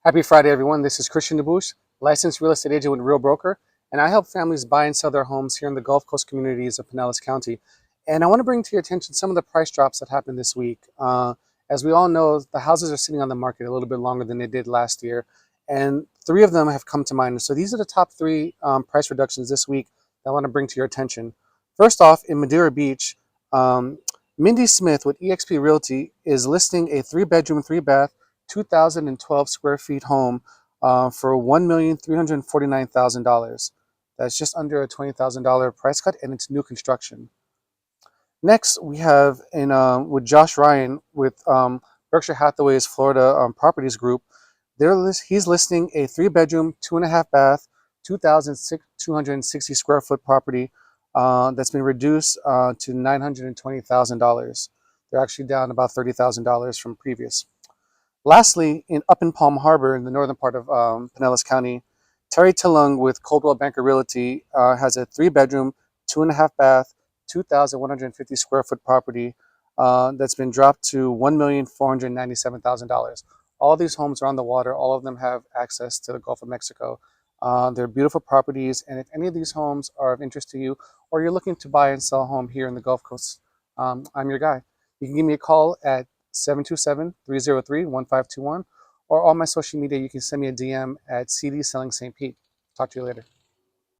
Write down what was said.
Happy Friday, everyone. This is Christian DeBouche, licensed real estate agent with Real Broker, and I help families buy and sell their homes here in the Gulf Coast communities of Pinellas County. And I want to bring to your attention some of the price drops that happened this week. As we all know, the houses are sitting on the market a little bit longer than they did last year, and three of them have come to mind. So these are the top three price reductions this week that I want to bring to your attention. First off, in Madeira Beach, um, Mindy Smith with eXp Realty is listing a three-bedroom, three-bath 2,012 square feet home for $1,349,000. That's just under a $20,000 price cut, and it's new construction. Next, we have in with Josh Ryan with Berkshire Hathaway's Florida Properties Group. He's listing a three-bedroom, two and a half bath, 2,260 square foot property that's been reduced to $920,000. They're actually down about $30,000 from previous. Lastly, up in Palm Harbor, in the northern part of Pinellas County, Terry Tillung with Coldwell Banker Realty has a three-bedroom, two and a half bath, 2,150 square foot property that's been dropped to $1,497,000. All these homes are on the water. All of them have access to the Gulf of Mexico. They're beautiful properties, and if any of these homes are of interest to you, or you're looking to buy and sell a home here in the Gulf Coast, I'm your guy. You can give me a call at 727-303-1521, or on my social media, you can send me a DM at CD Selling St. Pete. Talk to you later.